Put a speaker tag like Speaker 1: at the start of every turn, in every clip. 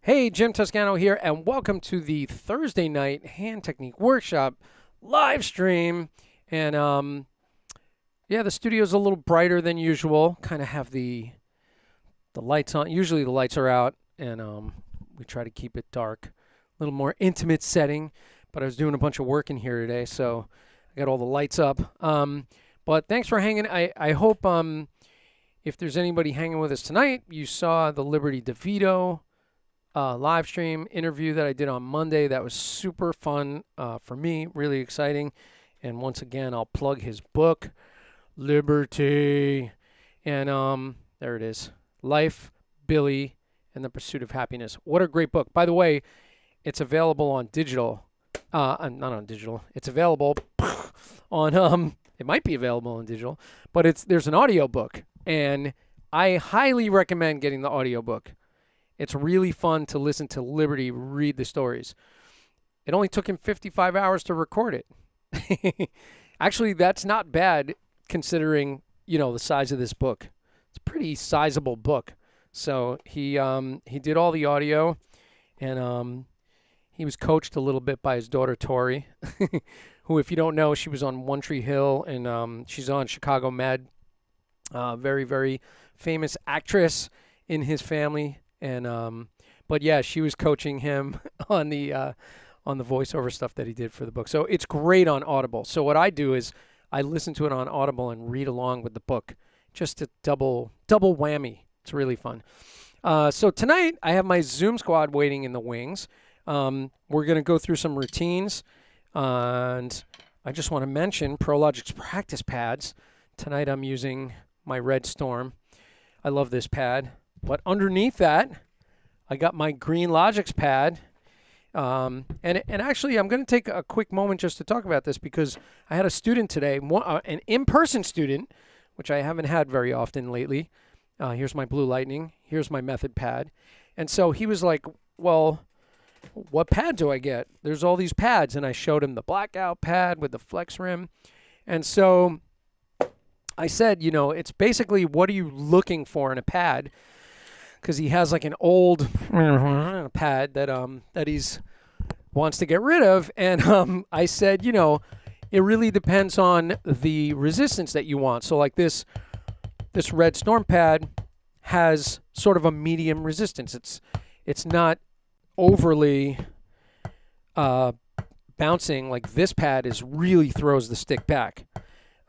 Speaker 1: Hey, Jim Toscano here, and welcome to the Thursday night hand technique workshop live stream. And yeah, the studio's a little brighter than usual. Kind of have the lights on. Usually the lights are out, and we try to keep it dark, a little more intimate setting. But I was doing a bunch of work in here today, so I got all the lights up. But thanks for hanging. I hope if there's anybody hanging with us tonight, you saw the Liberty DeVito live stream interview that I did on Monday. That was super fun for me, really exciting. And once again, I'll plug his book, Liberty. And there it is, Life, Billy, and the Pursuit of Happiness. What a great book. By the way, it's available on digital. Not on digital. It's available on, it might be available on digital, but there's an audio book. And I highly recommend getting the audio book. It's really fun to listen to Liberty read the stories. It only took him 55 hours to record it. Actually, that's not bad considering, the size of this book. It's a pretty sizable book. So he did all the audio, and he was coached a little bit by his daughter, Tori, who, if you don't know, she was on One Tree Hill, and she's on Chicago Med. Very, very famous actress in his family. And but yeah, she was coaching him on the voiceover stuff that he did for the book. So it's great on Audible. So what I do is I listen to it on Audible and read along with the book, just a double whammy. It's really fun. So tonight I have my Zoom squad waiting in the wings. We're gonna go through some routines, and I just want to mention Prologic's practice pads. Tonight I'm using my Red Storm. I love this pad. But underneath that, I got my Green Logix pad. And actually, I'm going to take a quick moment just to talk about this because I had a student today, an in-person student, which I haven't had very often lately. Here's my Blue Lightning. Here's my method pad. And so he was like, well, what pad do I get? There's all these pads. And I showed him the blackout pad with the flex rim. And so I said, you know, it's basically, what are you looking for in a pad? Because he has like an old pad that he's wants to get rid of. And I said, you know, it really depends on the resistance that you want. So like this red storm pad has sort of a medium resistance. It's not overly bouncing. Like this pad really throws the stick back.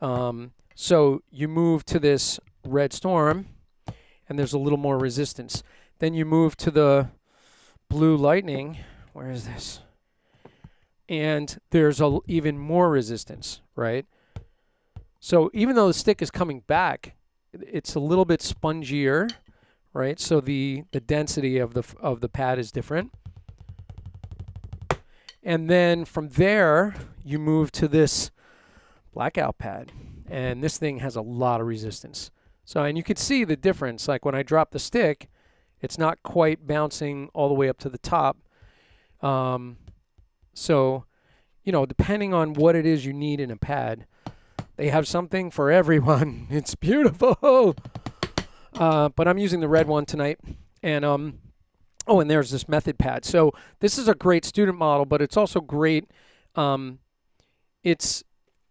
Speaker 1: So you move to this red storm and there's a little more resistance. Then you move to the Blue Lightning. Where is this? And there's even more resistance, right? So even though the stick is coming back, it's a little bit spongier, right? So the density of the pad is different. And then from there, you move to this blackout pad. And this thing has a lot of resistance. So, and you could see the difference. Like when I drop the stick, it's not quite bouncing all the way up to the top. So, you know, depending on what it is you need in a pad, they have something for everyone. It's beautiful. But I'm using the red one tonight. And, oh, and there's this method pad. So this is a great student model, but it's also great. It's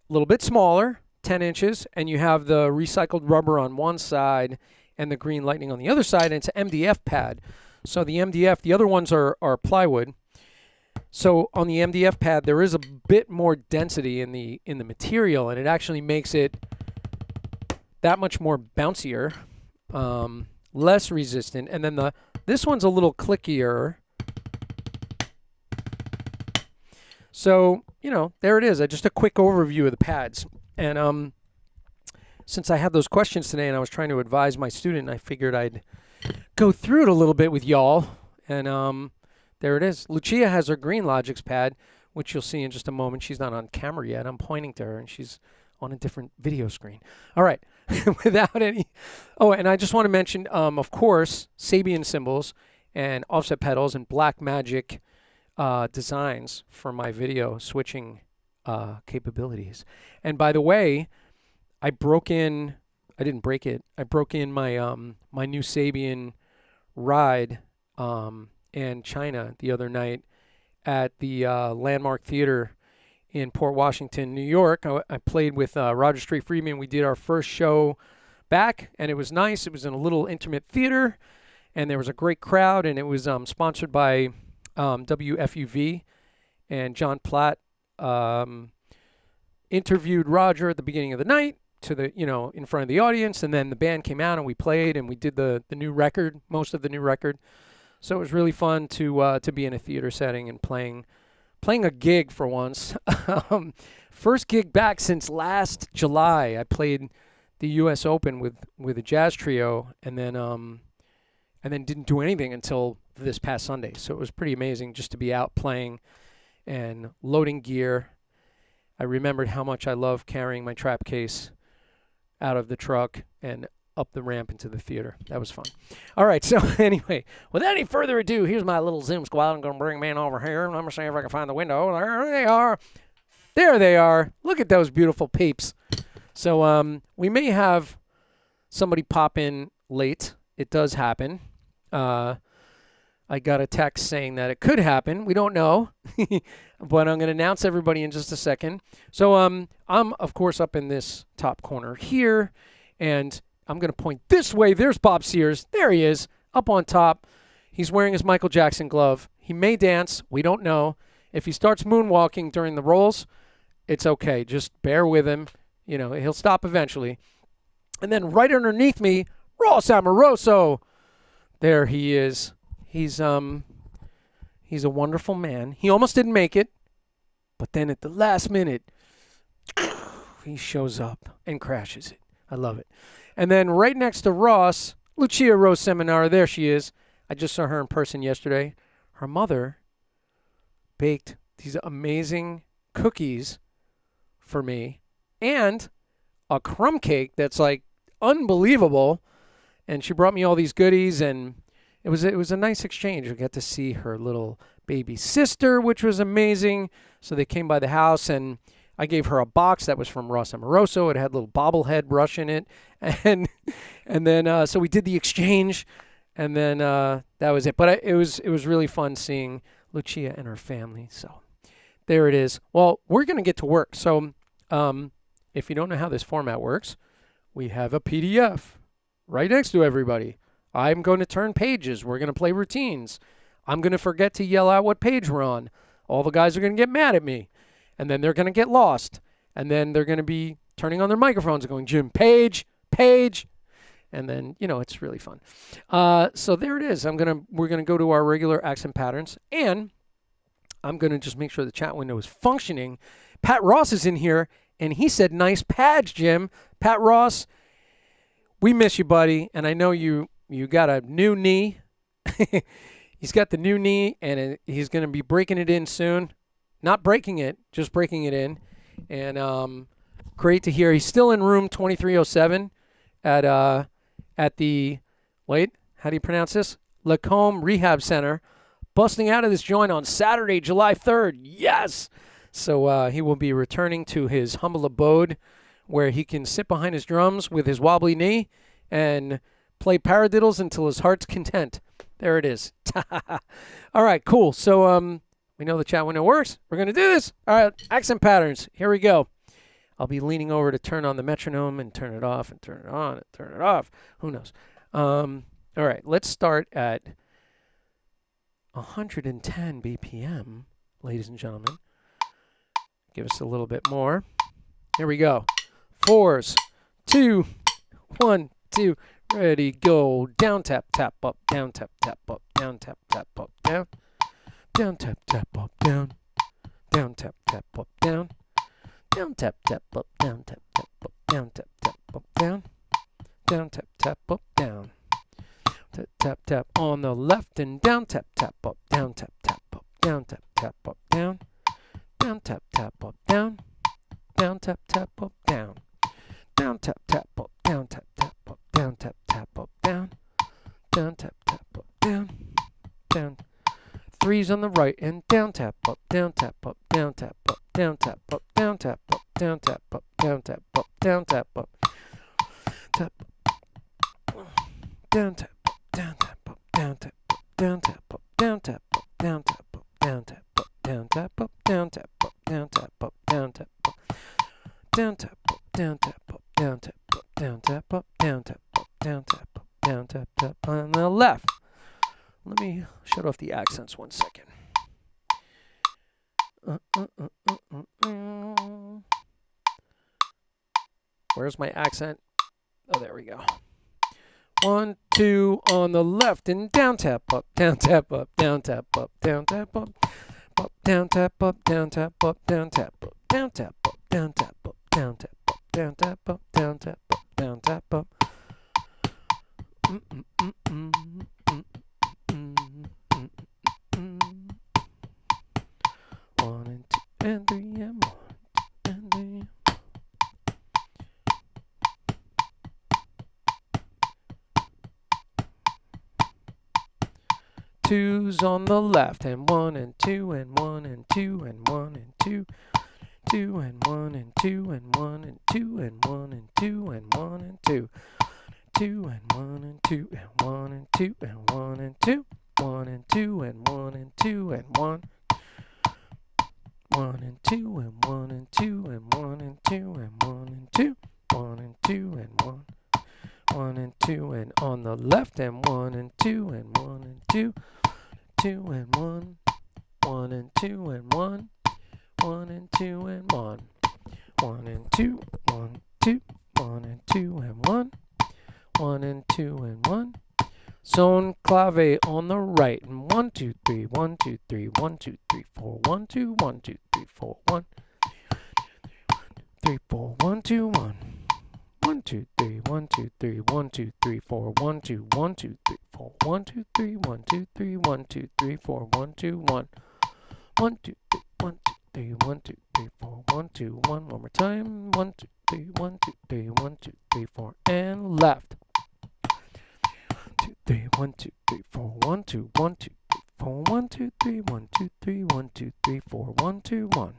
Speaker 1: a little bit smaller, 10 inches, and you have the recycled rubber on one side and the Green Lightning on the other side, and it's an MDF pad. So the MDF, the other ones are plywood. So on the MDF pad, there is a bit more density in the material, and it actually makes it that much more bouncier, less resistant. And then this one's a little clickier. So, you know, there it is. Just a quick overview of the pads. And since I had those questions today and I was trying to advise my student, I figured I'd go through it a little bit with y'all. And there it is. Lucia has her Green Logix pad, which you'll see in just a moment. She's not on camera yet. I'm pointing to her, and she's on a different video screen. All right. Without any... Oh, and I just want to mention, of course, Sabian cymbals and offset pedals and Black Magic designs for my video switching capabilities. And by the way, I didn't break it. I broke in my my new Sabian ride in China the other night at the Landmark Theater in Port Washington, New York. I played with Roger Street Friedman. We did our first show back, and it was nice. It was in a little intimate theater, and there was a great crowd, and it was sponsored by WFUV, and John Platt interviewed Roger at the beginning of the night in front of the audience, and then the band came out and we played and we did the new record, most of the new record. So it was really fun to be in a theater setting and playing a gig for once. First gig back since last July. I played the U.S. Open with a jazz trio, and then didn't do anything until this past Sunday. So it was pretty amazing just to be out playing and loading gear. I remembered how much I love carrying my trap case out of the truck and up the ramp into the theater. That was fun. All right, so anyway, without any further ado, here's my little Zoom squad. I'm going to bring man over here, and I'm going to see if I can find the window. There they are. There they are. Look at those beautiful peeps. So we may have somebody pop in late. It does happen. I got a text saying that it could happen. We don't know, but I'm going to announce everybody in just a second. So I'm, of course, up in this top corner here, and I'm going to point this way. There's Bob Sears. There he is, up on top. He's wearing his Michael Jackson glove. He may dance. We don't know. If he starts moonwalking during the rolls, it's okay. Just bear with him. You know, he'll stop eventually. And then right underneath me, Ross Amoroso. There he is. He's a wonderful man. He almost didn't make it, but then at the last minute, he shows up and crashes it. I love it. And then right next to Ross, Lucia Rose Seminar. There she is. I just saw her in person yesterday. Her mother baked these amazing cookies for me and a crumb cake that's like unbelievable. and she brought me all these goodies, and it was a nice exchange. We got to see her little baby sister, which was amazing. So they came by the house, and I gave her a box that was from Ross Amoroso. It had a little bobblehead brush in it, and then so we did the exchange, and then that was it. But it was really fun seeing Lucia and her family. So there it is. Well, we're gonna get to work. So if you don't know how this format works, we have a PDF right next to everybody. I'm going to turn pages. We're going to play routines. I'm going to forget to yell out what page we're on. All the guys are going to get mad at me. And then they're going to get lost. And then they're going to be turning on their microphones and going, Jim, page. And then, it's really fun. So there it is. We're going to go to our regular accent patterns. And I'm going to just make sure the chat window is functioning. Pat Ross is in here, and he said, nice pads, Jim. Pat Ross, we miss you, buddy. And I know you got a new knee. He's got the new knee, and he's going to be breaking it in soon. Not breaking it, just breaking it in. And great to hear. He's still in room 2307 at the, wait, how do you pronounce this? Lacombe Rehab Center. Busting out of this joint on Saturday, July 3rd. Yes! So he will be returning to his humble abode where he can sit behind his drums with his wobbly knee and play paradiddles until his heart's content. There it is. All right, cool. So we know the chat window works. We're going to do this. All right, accent patterns. Here we go. I'll be leaning over to turn on the metronome and turn it off and turn it on and turn it off. Who knows? All right, let's start at 110 BPM, ladies and gentlemen. Give us a little bit more. Here we go. 4s, 2, 1, 2. Ready, go. Down, tap, tap, up, down, tap, tap, up, down, tap, tap, up, down. Down, tap, tap, up, down. Down, tap, tap, up, down. Down, tap, tap, up, down, tap, tap, up, down, tap, tap, up, down. Down, tap, tap, up, down. Tap, tap, tap on the left and down, tap, tap, up, down, tap, tap, up, down, tap, tap, up, down. Down, tap, tap, up, down. Down, tap, tap, up, down. Down, tap, tap, up, down, tap, tap, up, down, tap, tap, up, down. Down, tap, tap, up, down. Down. 3s on the right and down, tap, up, down, tap, up, down, tap, up, down, tap, up, down, tap, up, down, tap, up, down, tap, up, down, tap, up. Tap. Down, tap, up, down, tap, up, down, tap, up, down, tap, up, down, tap, up, down, tap, up, down, tap, up, down, tap, up, down, tap, up, down, tap, up, down, tap, up. Down, tap, up, down, tap, up, down, tap, up, down, tap, up, down, tap, up, down, tap, up, down, tap, tap on the left. Let me shut off the accents 1 second. Where's my accent? Oh, there we go. 1, 2 on the left and down, tap, up, down, tap, up, down, tap, up, down, tap, up, up, down, tap, up, down, tap, up, down, tap, up, down, tap, up, down, tap, up, down, tap, up, down, tap, up, down, tap, up, down, tap, up. One and two and three and one and three. 2s on the left and 1 and 2 and 1 and 2 and 1 and 2. 2 and 1 and 2 and 1 and 2 and 1 and 2 and 1 and 2. 2 and 1 and 2 and 1 and 2 and 1 and 2. 1 and 2 and 1 and 2 and 1. 1 and 2 and 1 and 2 and 1 and 2 and 1 and 2. 1 and 2 and 1. 1 and 2 and on the left and 1 and 2 and 1 and 2. 2 and 1. 1 and 2 and 1. 1 and 2 and 1. 1 and 2. 1, 2. 1 and 2 and 1. 1 and 2 and 1. Son clave on the right and 1, 2, 3, 1, 2, 3, 1, 2, 3, 4, 1, 2, 1, 2, 3, 4, 1, 3, 4, 1, 2, 1. 1, 2, 3, 1, 2, 3, 1, 2, 3, 4, 1, 2, 1, 2, 3, 4, 1, 2, 3, 1, 2, 3, 1, 2, 3, 4, 1, 2, 1. 1, 2, 3, 1, 2, 3, 1, 2, 3, 4, 1, 2, 1. One more time. 1, 2, 3, 1, 2, 3, 1, 2, 3, 4, and left. 3, 1, 2, 3, 4, 1, 2, 1, 2, 3, 4, 1, 2, 3, 1, 2, 3, 1, 2, 3, 4, 1, 2, 1.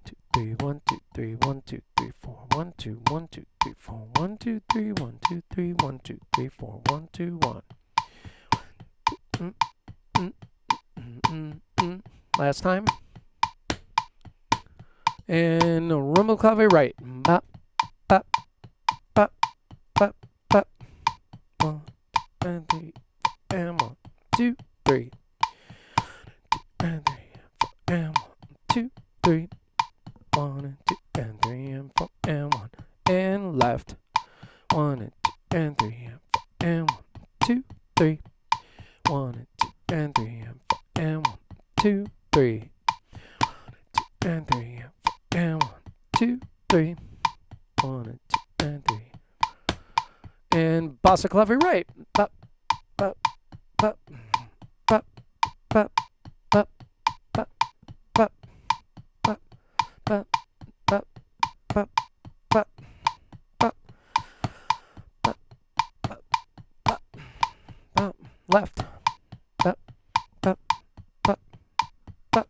Speaker 1: 2, 3, 1, 2, 3, 1, 2, 3, 4, 1, 2, 1, 2, 3, 4, 1, 2, 3, 1, 2, 3, 1, 2, 3, 4, 1, 2, 1. Last time. And rumble clave right. Bop, bop, bop, bop, bop. 1, and 3, and 1, 2, 3. And 3, and 1, 2, 3. 1 and 2 and 3 and 4 and 1 and left. 1 and 2 and 3 and 4 and 1, 2, 3. 1 and 2 and 3 and 4 and 1, 2, 3. 2 and 3 and 4 and 1, 2, 3. 1 and 2 and 3. And bossa clave right. Bop, bop, bop, bop, bop, bop, bop, bop, bop, bop, bop, bop, bop, bop, bop, bop, bop, bop, left. Bop, bop, bop, bop, bop, bop,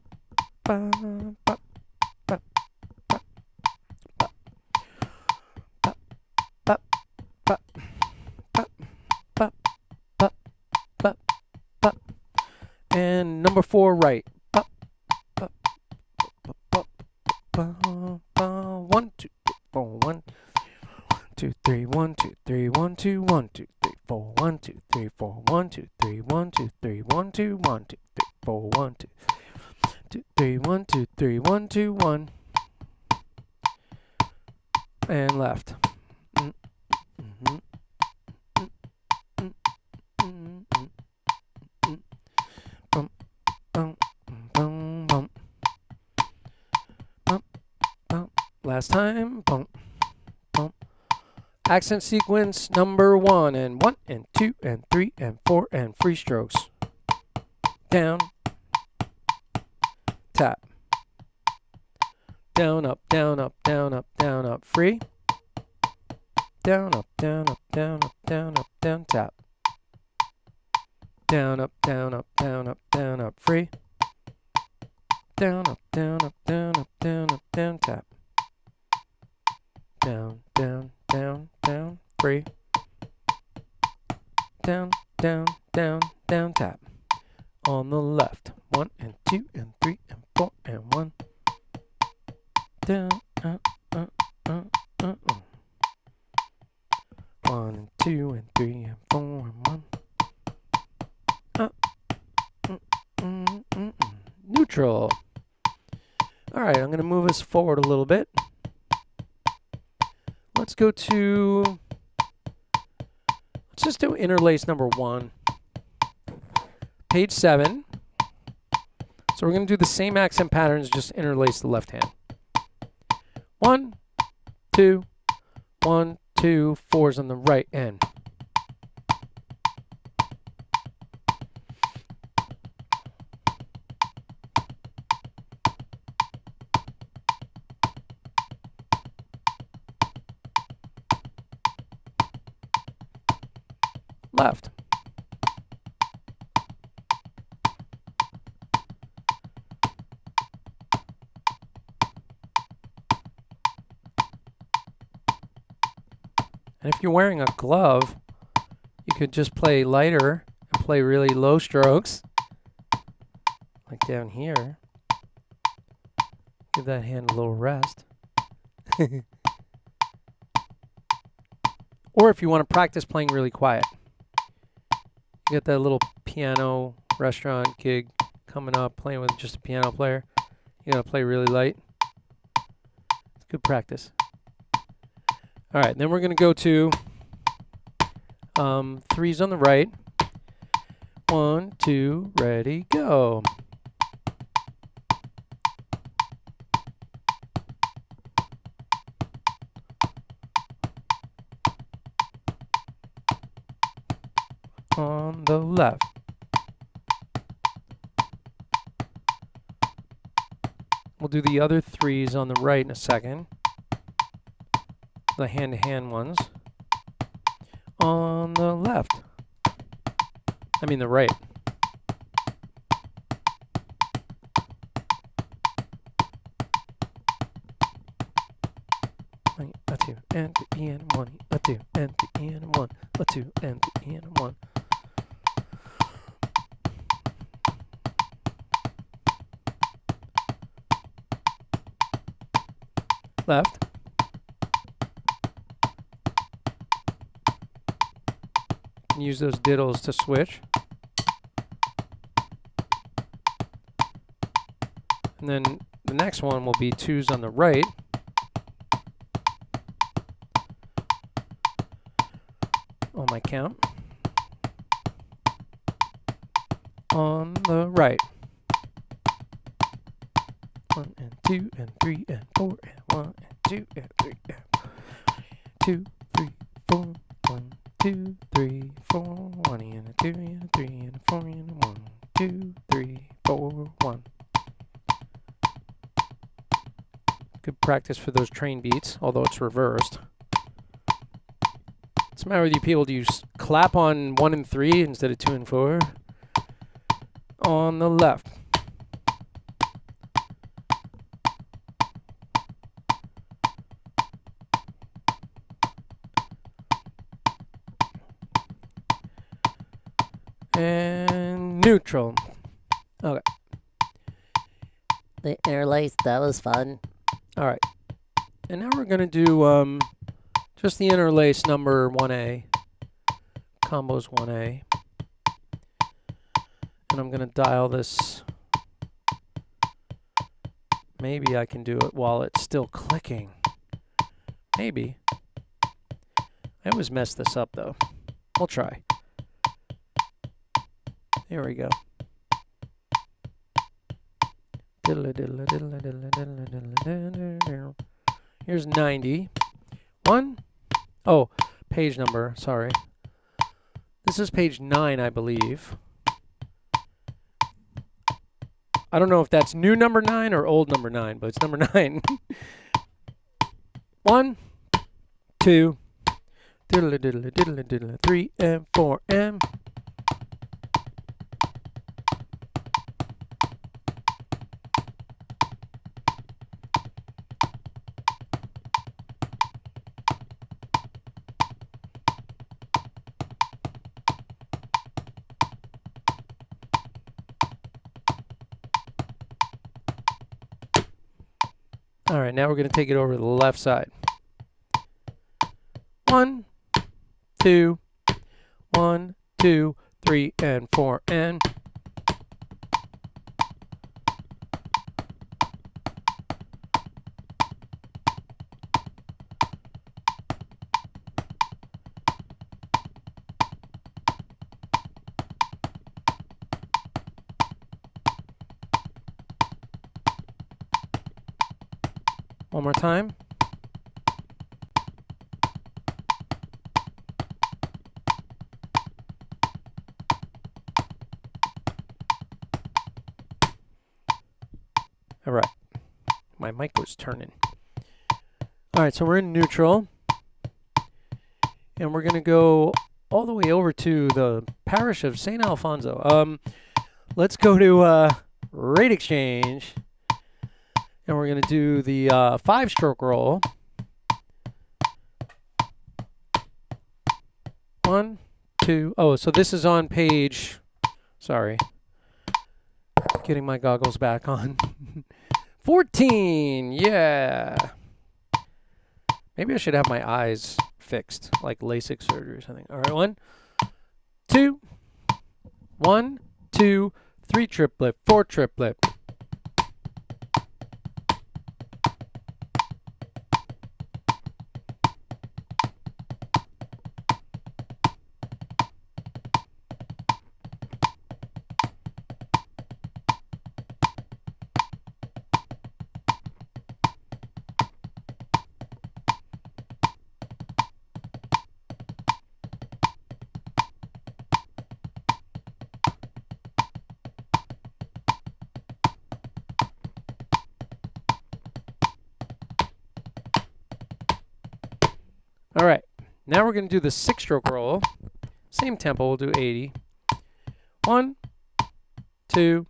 Speaker 1: bop, bop, bop, bop, bop, bop, bop, bop, bop, bop, bop. And number 4 right. Bop, bop, bop, bop, bop, bop. 1, 2, 3, 4, 1, 2, 3, 1, 2, 3, 1, 2, 1, 2, 3, 4, 1, 2, 3, 4, 1, 2, 3, 1, 2, 3, 1, 2, 1, 2, 3, 4, 1, 2, 2, 3, 1, 2, 3, 1, 2, 1. And left. Bum, bum, bum, bum. Bum, bum. Last time. Bum, bum. Accent sequence number 1 and 1 and 2 and 3 and 4 and free strokes. Down, tap. Down, up, down, up, down, up, down, up, free. Down, up, down, up, down, up, down, up, down, tap. Down, up, down, up, down, up, down, up, free. Down, up, down, up, down, up, down, up, down, tap. Down, down, down, down, free. Down, down, down, down, tap. On the left. 1 and 2 and 3 and 4 and 1. Down, 1 and 2 and 3 and 4 and 1. Neutral. All right, I'm going to move us forward a little bit. Let's go to, let's just do interlace number 1. Page 7. So we're going to do the same accent patterns, just interlace the left hand. 1, 2, 1, 2, 4's on the right end. Left. And if you're wearing a glove, you could just play lighter and play really low strokes, like down here. Give that hand a little rest. Or if you want to practice playing really quiet. You get that little piano restaurant gig coming up, playing with just a piano player. You gotta play really light. It's good practice. All right, then we're gonna go to 3's on the right. 1, 2, ready, go. On the left. We'll do the other 3's on the right in a second. The hand-to-hand ones. On the left. I mean the right. A two and the E and one. A two and the E and one. A two and the E and one. Left. Use those diddles to switch. And then the next one will be twos on the right. On my count. On the right. 1 and 2 and 3 and 4 and 1 and 2 and 3 and 2, 3, 4, 1, 2, 3, 4, 1 and a 2 and a 3 and a 4 and a 1, 2, 3, 4, 1. Good practice for those train beats, although it's reversed. What's the matter with you people? Do you clap on 1 and 3 instead of 2 and 4? On the left. And neutral. Okay.
Speaker 2: The interlace, that was fun.
Speaker 1: All right. And now we're going to do just the interlace number 1A. Combos 1A. And I'm going to dial this. Maybe I can do it while it's still clicking. Maybe. I always mess this up though. We'll try. Here we go. Here's 90. 1. Oh, page number, sorry. This is page 9, I believe. I don't know if that's new number 9 or old number 9, but it's number 9. 1, 2, 3 and 4 and. All right, now we're going to take it over to the left side. 1, 2, 1, 2, 3 and 4 and. One more time. All right. My mic was turning. All right, so we're in neutral. And we're going to go all the way over to the parish of St. Alfonso. Let's go to rate exchange. And we're going to do the 5-stroke roll. 1, 2. Oh, so this is on page. Sorry. Getting my goggles back on. 14. Yeah. Maybe I should have my eyes fixed, like LASIK surgery or something. All right, 1, 2. 1, 2, 3 triplet, 4 triplet. All right, now we're going to do the 6-stroke roll. Same tempo, we'll do 80. 1, 2,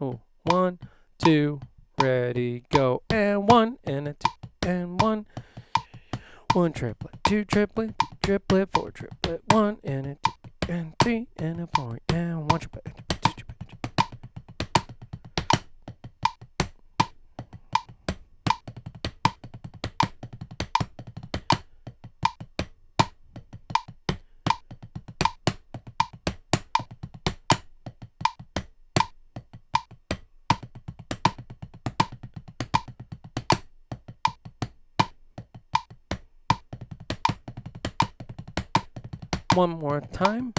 Speaker 1: oh, 1, 2, ready, go, and 1, and a 2, and 1. 1 triplet, 2 triplet, 3 triplet, 4 triplet, 1, and a 2, and 3, and a 4, and 1 triplet, 2 triplet. One more time.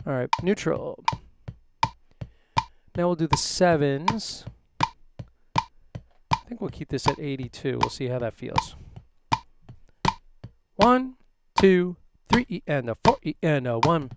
Speaker 1: All right, neutral. Now we'll do the 7s. I think we'll keep this at 82. We'll see how that feels. 1, 2, 3, E and a 4, E and a 1.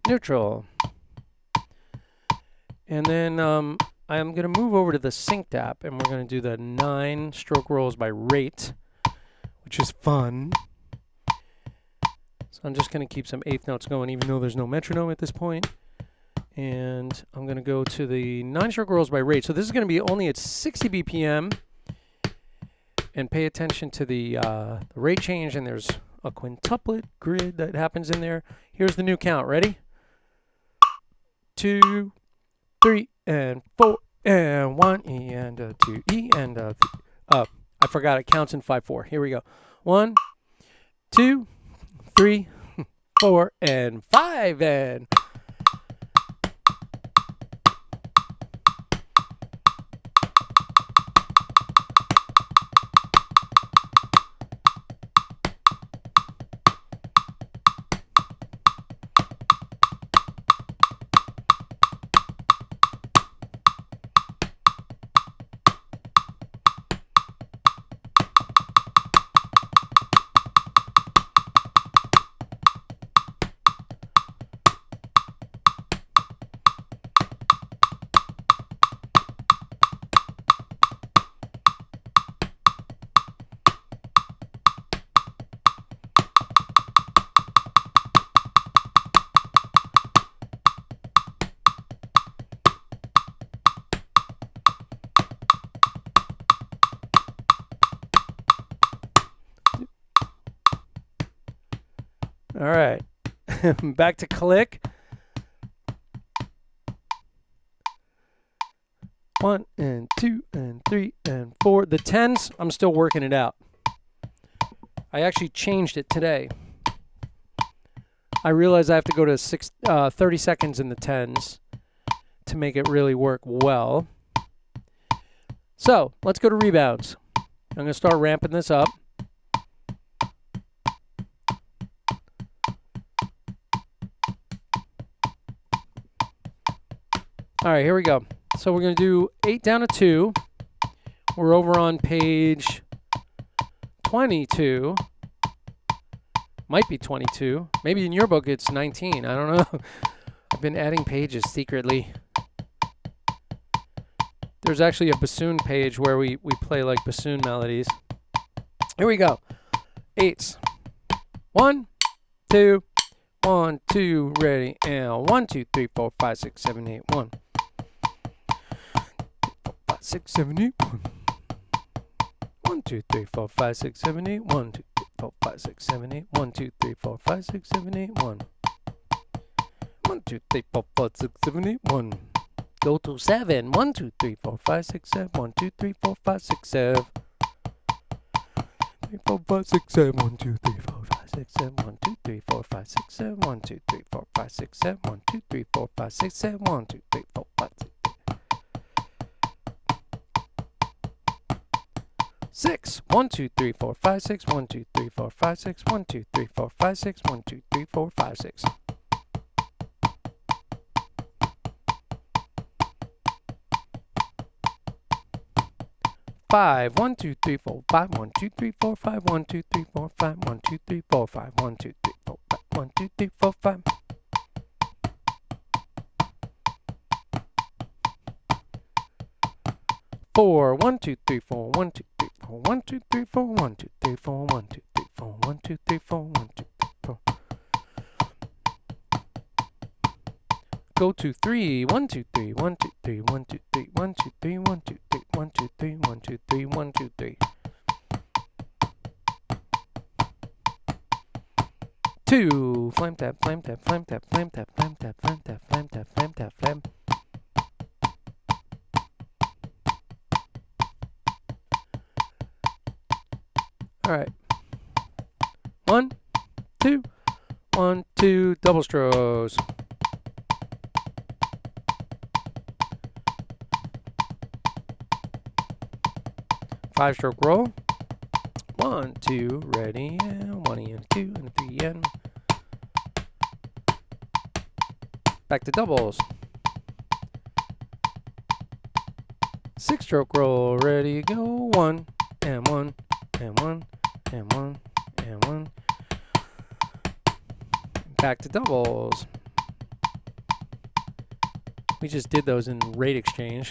Speaker 1: Neutral. And then I'm going to move over to the synced app, and we're going to do the 9 stroke rolls by rate, which is fun. So I'm just going to keep some eighth notes going, even though there's no metronome at this point. And I'm going to go to the 9 stroke rolls by rate. So this is going to be only at 60 BPM. And pay attention to the rate change, and there's a quintuplet grid that happens in there. Here's the new count. Ready? 2, 3, and 4, and 1, E and a 2, E and a 3. I forgot it counts in 5/4. Here we go. 1, 2, 3, 4, and 5, and all right. Back to click. 1 and 2 and 3 and 4. The 10s, I'm still working it out. I actually changed it today. I realize I have to go to 30 seconds in the 10s to make it really work well. So let's go to rebounds. I'm going to start ramping this up. All right, here we go. So we're going to do 8 down to 2. We're over on page 22. Might be 22. Maybe in your book it's 19. I don't know. I've been adding pages secretly. There's actually a bassoon page where we play like bassoon melodies. Here we go. 8s. 1, 2, 1, 2, ready, and 1, 2, 3, 4, 5, 6, 7, 8, 1. 6, 7, 8, 1. 1, 2, 3, 4, 5, 6, 7, 8, 1, 2, 3, 4, 5, 6, 7, 8, 1, 2, 3, 4, 5, 6, 7, 8, 1. 1, 2, 3, 4, 5, 6, 7, 8, 1. Go to 7. 1, 2, 3, 4, 5, 6, 7. 1, 2, 3, 4, 5, 6, 7. 3, 4, 5, 6, 7, 1, 2, 3, 4, 5, 6, 7, 1, 2, 3, 4, 5, 6, 7, 1, 2, 3, 4, 5, 6, 7, 1, 2, 3, 4, 5, 6, 7, 1, 2, 3, 4, 5, 6, 1, 2, 3, 4, 5, 6, 1, 2, 3, 4, 5, 6, 1, 2, 3, 4, 5, 6, 1, 2, 3, 4, 5, 6. 5, 1, 2, 3, 4, 5, 1, 2, 3, 4, 5, 1, 2, 3, 4, 5, 1, 2, 3, 4, 5, 1, 2, 3, 4, 5, 1, 2, 3, 4, 5. 4, 1, 2, 3, 4, 1, 2, 3, 4, 1, 2, 3, 4, 1, 2, 3, 4, 1, 2, 3, 4, 1, 2, 3, 4, 1, 2, 3, 4. Go to 3, 1, 2, 3, 1, 2, 3, 1, 2, 3, 1, 2, 3, 1, 2, 3, 1, 2, 3, 1, 2, 3, 1, 2, 3. 2, flame tap, flame tap, flame tap, flame tap, flame tap, flame tap, flame tap, flame tap, flame. All right. 1, 2, 1, 2, double strokes. Five-stroke roll. 1, 2, ready, and 1 and 2 and 3 and. Back to doubles. 6-stroke roll, ready, go. 1 and 1 and 1 and 1 and 1. Back to doubles. We just did those in rate exchange.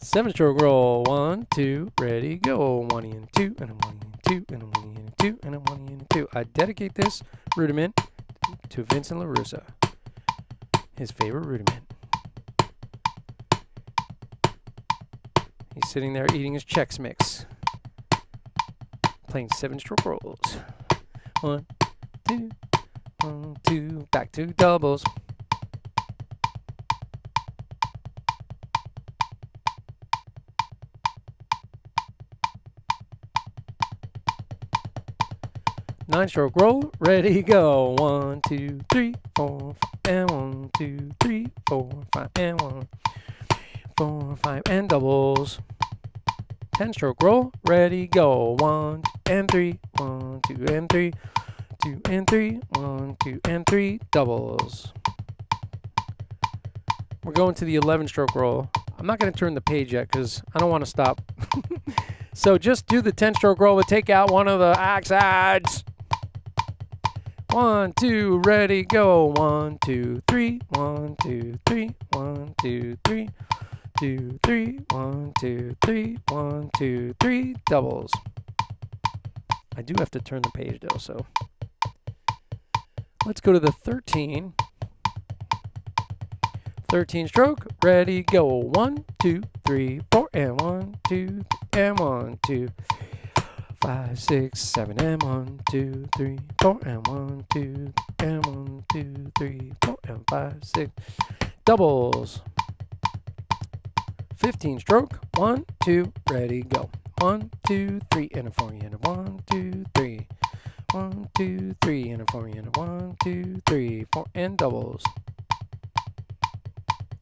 Speaker 1: 7-stroke roll, 1, 2, ready, go. 1 and 2 and a 1 and 2 and a 1 and 2 and a 1 and 2. I dedicate this rudiment to Vincent LaRussa, his favorite rudiment. He's sitting there eating his Chex Mix, playing 7-stroke rolls. 1, 2, 1, 2, back to doubles. Nine-stroke roll, ready, go. 1, 2, 3, 4, 5, and 1, 2, 3, 4, 5, and 1, 4, 5, and doubles. 10-stroke roll, ready, go. 1, 2, and 3, 1, 2, and 3, 2 and 3, 1, 2, and 3, doubles. We're going to the 11-stroke roll. I'm not going to turn the page yet because I don't want to stop. So just do the 10-stroke roll to take out one of the oxides. 1, 2, ready, go. 1, 2, 3, 1, 2, 3, 1, 2, 3, 2, 3, 1, 2, 3, 1, 2, 3, doubles. I do have to turn the page though, so let's go to the 13. 13-stroke, ready, go. 1, 2, 3, 4, and 1, 2, and 1, 2, 5, 6, 7, and 1, 2, 3, 4, and 1, 2, and 1, 2, 3, 4, and 5, 6, doubles. 15-stroke, 1, 2, ready, go. 1, 2, 3, and a 4, and a 1, 2, 3. 1, 2, 3, and a 4, and a 1, 2, 3, 4, and doubles.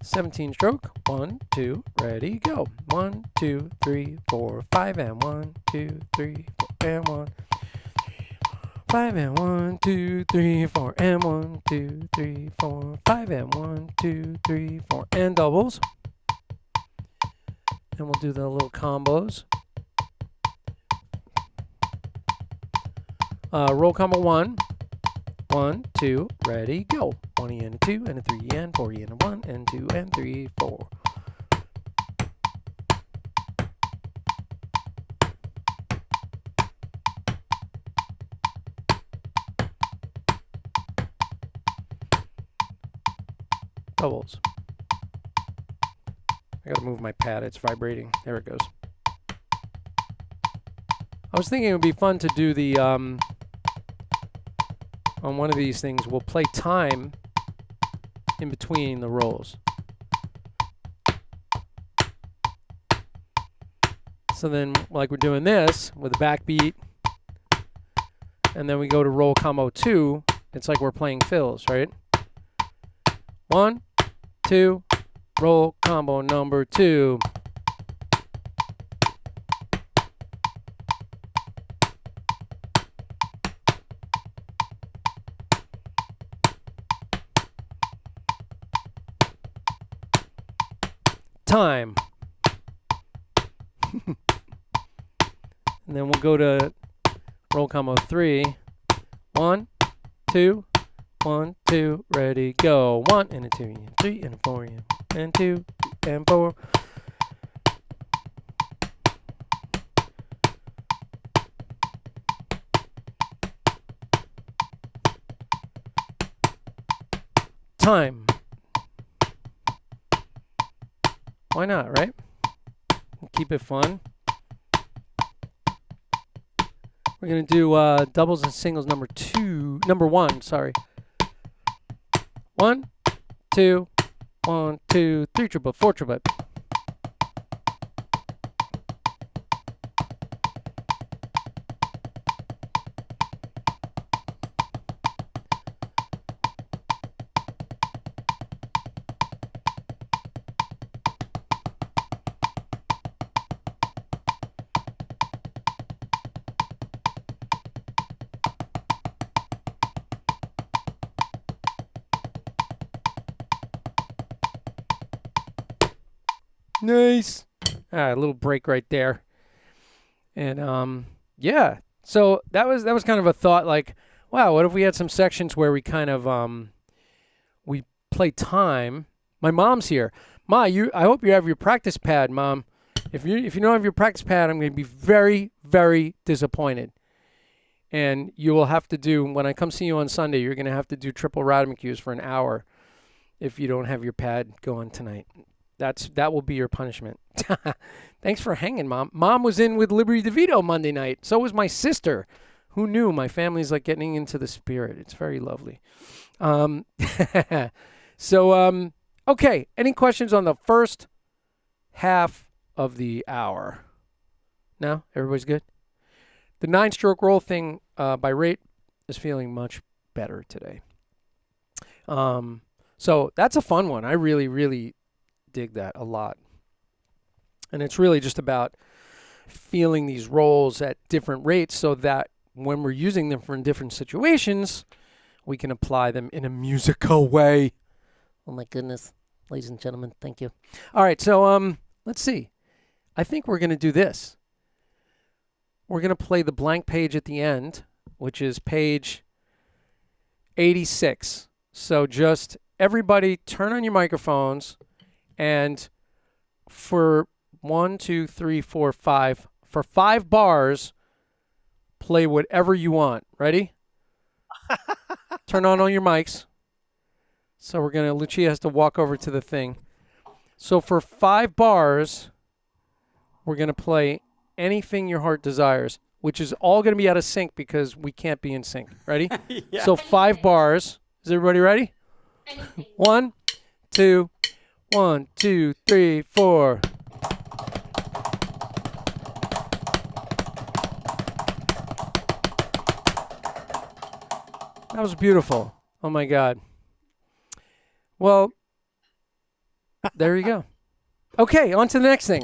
Speaker 1: 17-stroke, 1, 2, ready, go. 1, 2, 3, 4, 5, and 1, 2, 3, 4, and 1. 5 and 1, 2, 3, 4, and 1, 2, 3, 4, 5, and 1, 2, 3, 4, and doubles. And we'll do the little combos. Roll combo 1. 1, 2, ready, go. 1 and a 2 and a 3 and 4 and a 1 and 2 and 3, 4. Doubles. I gotta move my pad, it's vibrating. There it goes. I was thinking it would be fun to do the on one of these things, we'll play time in between the rolls. So then, like we're doing this with a backbeat, and then we go to roll combo 2. It's like we're playing fills, right? 1, 2, roll combo number 2. Time. And then we'll go to roll combo 3. 1, 2, 1, 2, ready, go. 1 and a 2 and a 3 and a 4 and 2 and 4. Time. Why not, right? Keep it fun. We're gonna do doubles and singles number 1, sorry. 1, 2, 1, 2, 3 triplet, 4 triplet. Nice. All right, a little break right there. And yeah. So that was kind of a thought, like, wow, what if we had some sections where we kind of we play time. My mom's here. Ma, I hope you have your practice pad, Mom. If you don't have your practice pad, I'm going to be very, very disappointed. And you will have to do, when I come see you on Sunday, you're going to have to do triple Radamacues for an hour if you don't have your pad going tonight. That will be your punishment. Thanks for hanging, Mom. Mom was in with Liberty DeVito Monday night. So was my sister. Who knew? My family's like getting into the spirit. It's very lovely. So, okay. Any questions on the first half of the hour? No? Everybody's good? The 9-stroke roll thing by rate is feeling much better today. So that's a fun one. I really, really dig that a lot. And it's really just about feeling these rolls at different rates so that when we're using them for different situations, we can apply them in a musical way.
Speaker 2: Oh my goodness. Ladies and gentlemen, thank you.
Speaker 1: All right, so let's see. I think we're going to do this. We're going to play the blank page at the end, which is page 86. So just everybody turn on your microphones, and for 1, 2, 3, 4, 5, for 5 bars, play whatever you want. Ready? Turn on all your mics. So Lucia has to walk over to the thing. So for 5 bars, we're going to play anything your heart desires, which is all going to be out of sync because we can't be in sync. Ready?
Speaker 3: Yeah.
Speaker 1: So 5 bars. Is everybody ready? 1, 2, 1, 2, 3, 4. That was beautiful. Oh my God. Well, there you go. Okay, on to the next thing.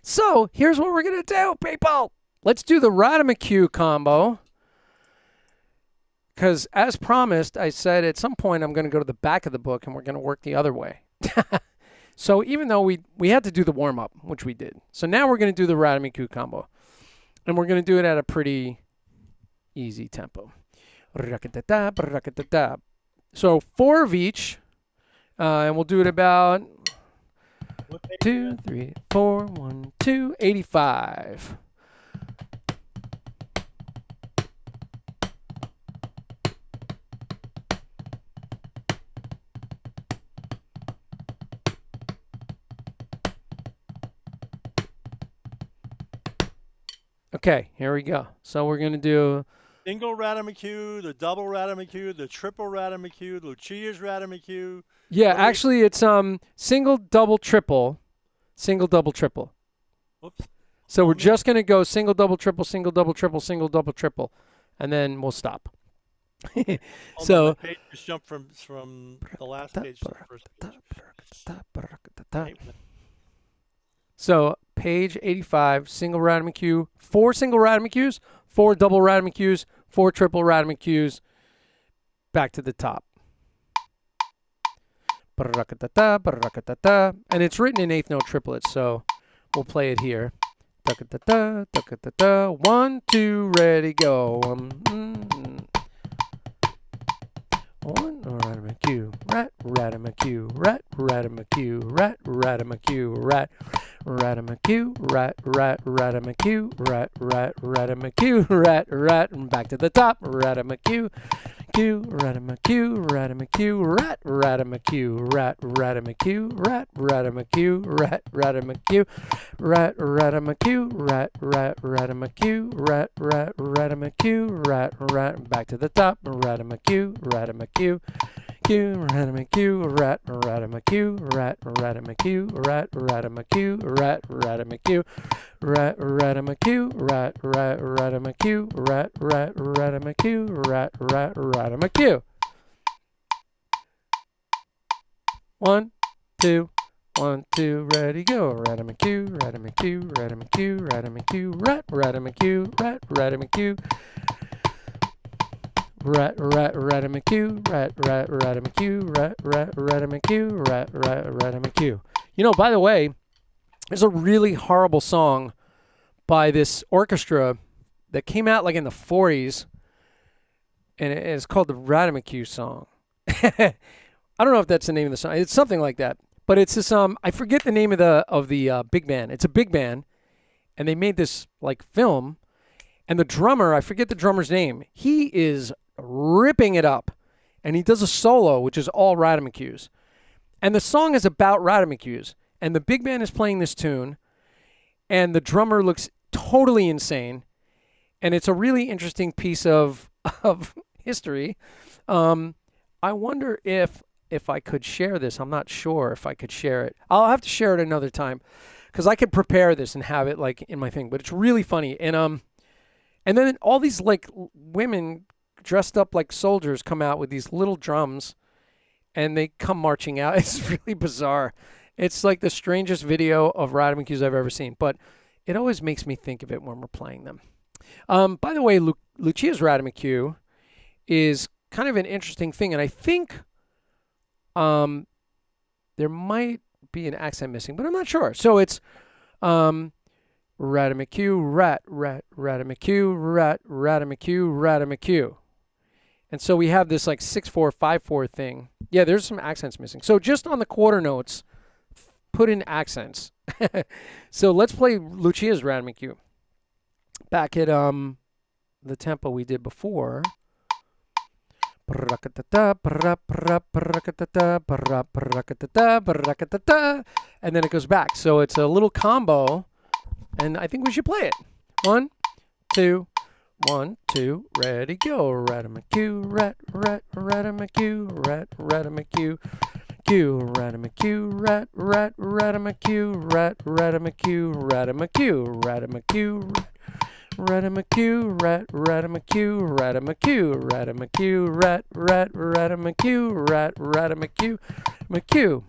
Speaker 1: So here's what we're gonna do, people. Let's do the Radamacue combo. Because as promised, I said at some point I'm gonna go to the back of the book and we're gonna work the other way. So even though we had to do the warm up, which we did, so now we're gonna do the Radamacue combo, and we're gonna do it at a pretty easy tempo. So 4 of each, and we'll do it about 2, 3, 4, 1, 2, 85. Okay, here we go. So we're going to do
Speaker 3: Single Radamacue, the double Radamacue, the triple Radamacue, Lucia's Radamacue.
Speaker 1: yeah, actually it's single, double, triple, single, double, triple.
Speaker 3: Whoops.
Speaker 1: So we're
Speaker 3: Let me-
Speaker 1: just going to go single, double, triple, single, double, triple, single, double, triple, and then we'll stop.
Speaker 3: Hold on,
Speaker 1: So
Speaker 3: my page just jumped from the last page to the first page. Hey,
Speaker 1: So page 85, single Radamaque, 4 single Radamaques, 4 double Radamaques, 4 triple Radamaques, back to the top. And it's written in eighth note triplets, so we'll play it here. 1, 2, ready, go. One, Radamaque, rat, Radamaque, rat, Radamaque, rat, Radamaque, rat, Radamaque, rat, Radamaque, rat, Radamaque, rat, and back to the top. Radamaque, Radamaque, rat, Radamaque, rat, Radamaque, rat, Radamaque, rat, Radamaque, rat, Radamaque, rat, back to the top. Radamaque, Radamaque, Radamaque, rat, Radamaque, rat, Radamaque, rat, Radamaque, rat, Radamaque, rat, Radamaque, rat, Radamaque, rat, Radamaque, rat, Radamaque. 1, 2, 1, 2, ready, go. Radamaque, Radamaque, Radamaque, Radamaque, rat, Radamaque, rat, Radamaque, rat, Radamaque, rat, Radamaque, rat, Radamaque, rat, Radamaque. You know, by the way, there's a really horrible song by this orchestra that came out like in the 40s, and it's called the Radamaque song. I don't know if that's the name of the song. It's something like that. But it's this I forget the name of the big band. It's a big band, and they made this like film, and the drummer, I forget the drummer's name. He is ripping it up, and he does a solo which is all Radamaques. And the song is about Radamaques, and the big band is playing this tune, and the drummer looks totally insane, and it's a really interesting piece of history. I wonder if I could share this. I'm not sure if I could share it. I'll have to share it another time because I could prepare this and have it like in my thing. But it's really funny. And then all these like women dressed up like soldiers come out with these little drums, and they come marching out. It's really bizarre. It's like the strangest video of Radamaques I've ever seen. But it always makes me think of it when we're playing them. By the way, Lucia's Radamaque is kind of an interesting thing, and I think there might be an accent missing, but I'm not sure. So it's Radamaque, rat, Radamaque, rat, Radamaque, Radamaque. And so we have this like 6/4, 5/4 thing. Yeah, there's some accents missing. So just on the quarter notes, put in accents. So let's play Lucia's Radamaque. Back at the tempo we did before. And then it goes back. So it's a little combo, and I think we should play it. 1, 2, 1, 2, ready, go. Radamaque, rat, Radamaque, rat, Radamaque, Radamaque, rat, Radamaque, rat, Radamaque, Radamaque, Radamaque, rat, Radamaque, rat, Radamaque, McHugh.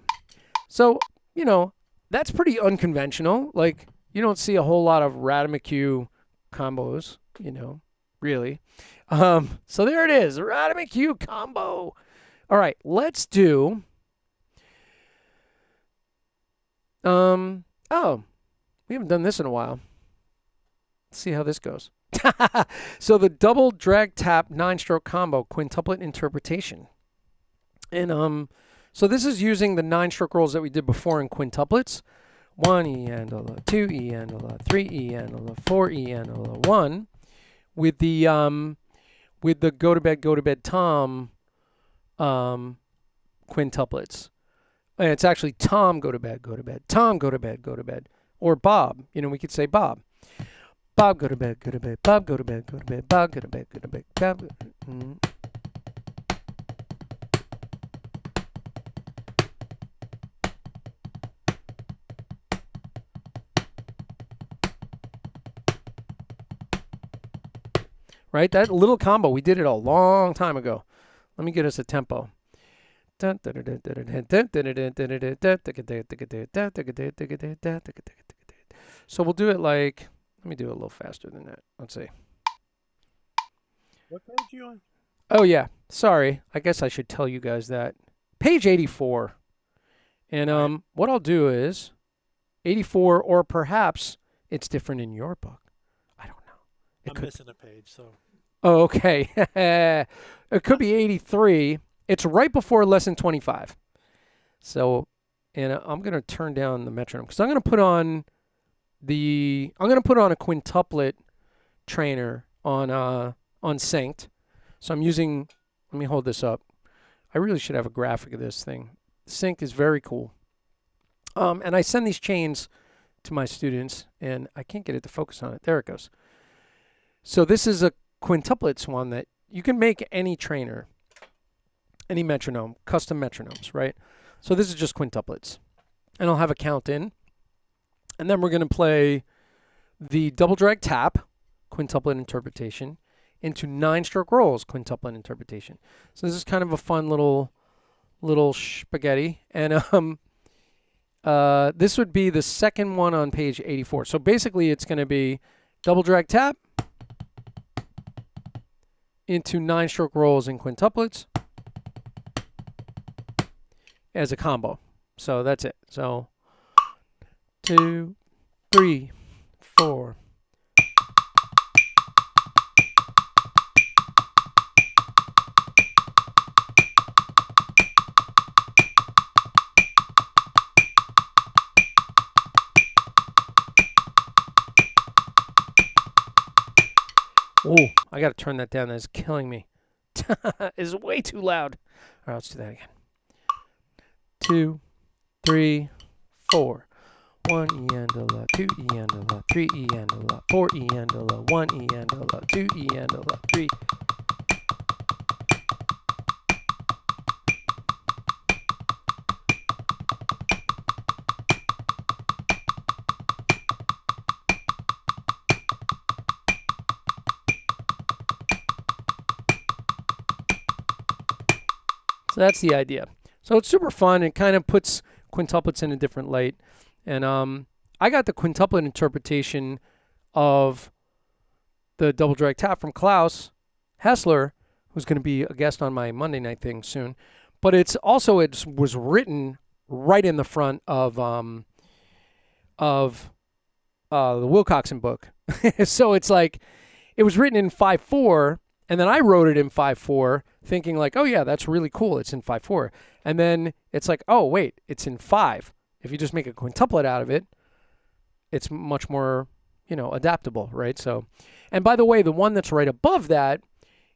Speaker 1: So, you know, that's pretty unconventional. Like, you don't see a whole lot of Radamaque combos, you know, really. So there it is, Radamaque combo. All right, let's do. Oh, we haven't done this in a while. Let's see how this goes. So the double drag tap 9-stroke combo quintuplet interpretation. And so this is using the 9-stroke rolls that we did before in quintuplets. 1 E andola, 2 E andola, 3 E andola, 4 E andola, 1 with the go to bed tom quintuplets. And it's actually Tom go to bed, Tom go to bed, or Bob. You know, we could say Bob. Bob go to bed, Bob go to bed, Bob go to bed, Bob go to bed. right? That little combo, we did it a long time ago. Let me get us a tempo. So we'll do it like, let me do it a little faster than that. Let's see.
Speaker 3: What page you on?
Speaker 1: Oh, yeah. Sorry. I guess I should tell you guys that. Page 84. And
Speaker 3: Right.
Speaker 1: what I'll do is 84, or perhaps it's different in your book. I don't know. It
Speaker 3: I'm
Speaker 1: could.
Speaker 3: missing a page, so.
Speaker 1: Oh, okay. It could be 83. It's right before lesson 25. So, and I'm going to turn down the metronome because I'm going to put on a quintuplet trainer on synced. So I'm using, let me hold this up. I really should have a graphic of this thing. Sync is very cool. And I send these chains to my students, and I can't get it to focus on it. There it goes. So this is a quintuplets one that you can make any trainer, any metronome, custom metronomes, right? So this is just quintuplets. And I'll have a count in. And then we're going to play the double drag tap, quintuplet interpretation, into 9-stroke rolls, quintuplet interpretation. So this is kind of a fun little spaghetti. And this would be the second one on page 84. So basically it's going to be double drag tap into 9-stroke rolls in quintuplets as a combo. So that's it. So 2, 3, 4. Oh, I got to turn that down. That's killing me. It's way too loud. All right, let's do that again. 2, 3, 4. 1 E and a la, 2 E and a la, 3 E and a la, 4 E and a la, 1 E and a la, 2 E and a la, 3. So that's the idea. So it's super fun. It kind of puts quintuplets in a different light. And I got the quintuplet interpretation of the double drag tap from Klaus Hessler, who's going to be a guest on my Monday night thing soon. But it's also, it was written right in the front of the Wilcoxon book. So it's like, it was written in 5/4, and then I wrote it in 5/4, thinking like, oh yeah, that's really cool. It's in 5/4. And then it's like, oh wait, it's in 5. If you just make a quintuplet out of it, it's much more, adaptable, right? So, and by the way, the one that's right above that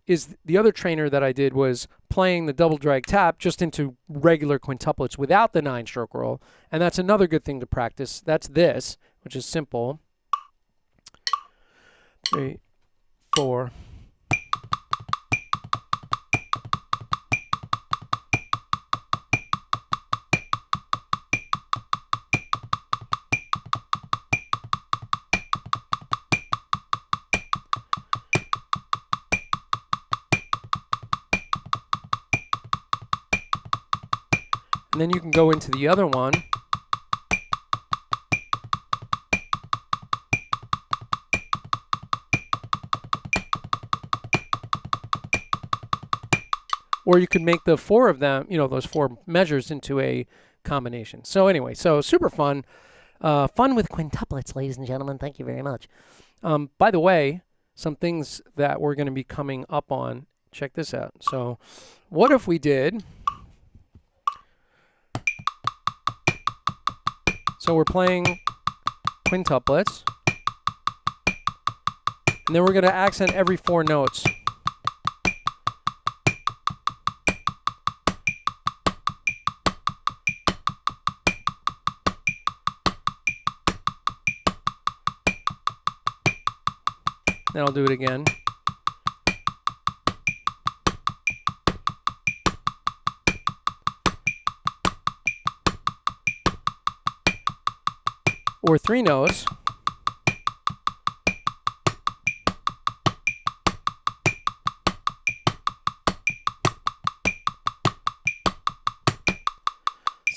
Speaker 1: is the other trainer that I did was playing the double drag tap just into regular quintuplets without the 9-stroke roll. And that's another good thing to practice. That's this, which is simple. 3, 4. And then you can go into the other one. Or you could make the 4 of them, those 4 measures into a combination. So anyway, so super fun. Fun with quintuplets, ladies and gentlemen. Thank you very much. By the way, some things that we're going to be coming up on. Check this out. So what if we did... So we're playing quintuplets, and then we're going to accent every 4 notes. Then I'll do it again. Or 3 notes.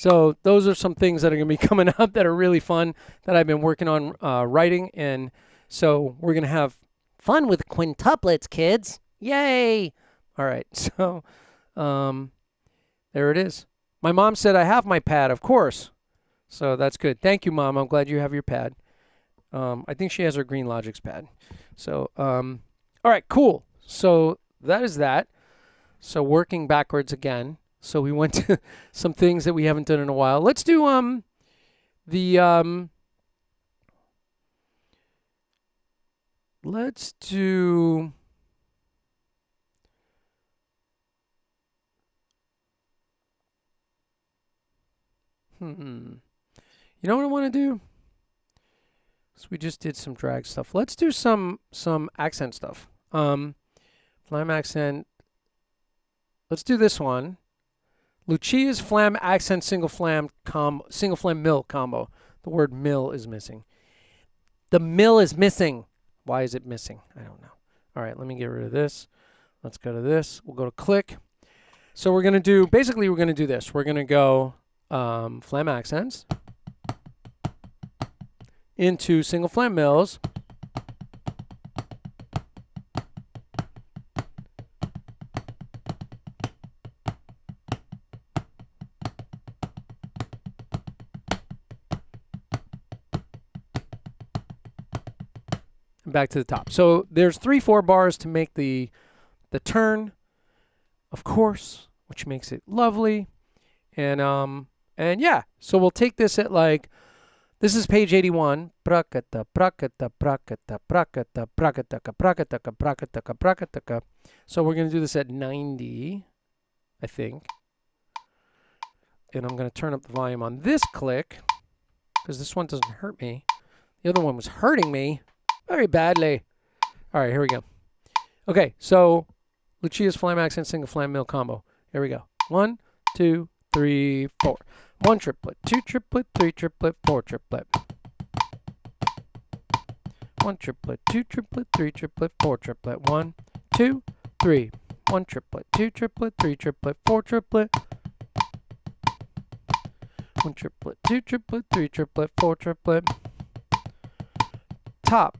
Speaker 1: So those are some things that are going to be coming up that are really fun that I've been working on writing. And so we're going to have
Speaker 2: Fun with quintuplets, kids. Yay!
Speaker 1: all right. So there it is. My mom said I have my pad, of course. So that's good. Thank you, Mom. I'm glad you have your pad. I think she has her Green Logic's pad. So all right, cool. So that is that. So working backwards again. So we went to some things that we haven't done in a while. Let's do the let's do You know what I want to do? So we just did some drag stuff. Let's do some accent stuff. Flam accent. Let's do this one. Lucia's flam accent single flam mill combo. The word mill is missing. The mill is missing. Why is it missing? I don't know. All right, let me get rid of this. Let's go to this. We'll go to click. So we're going to do, basically we're going to do this. We're going to go flam accents into single flam mills. And back to the top. So there's 3-4 bars to make the turn, of course, which makes it lovely. And yeah, so we'll take this at like, this is page 81. Prakata, prakata, prakata, prakata, prakataka, prakataka, prakataka, prakataka. So we're going to do this at 90, I think. And I'm going to turn up the volume on this click because this one doesn't hurt me. The other one was hurting me very badly. All right, here we go. Okay, so Lucia's flam accent single flam mill combo. Here we go. 1, 2, 3, 4. 1 triplet, 2 triplet, 3 triplet, 4 triplet. 1 triplet, 2 triplet, 3 triplet, 4 triplet. 1, 2, 3. 1 triplet, 2 triplet, 3 triplet, 4 triplet. 1 triplet, 2 triplet, 3 triplet, 4 triplet. Top.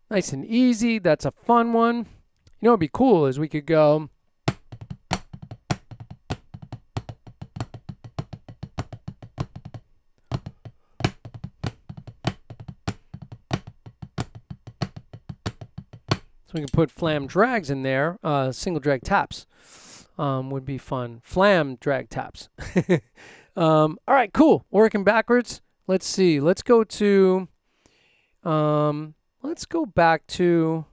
Speaker 1: Nice and easy. That's a fun one. You know what'd be cool is we could go so we can put flam drags in there. Single drag taps would be fun. Flam drag taps. All right, cool. Working backwards. Let's see. Let's go to let's go back to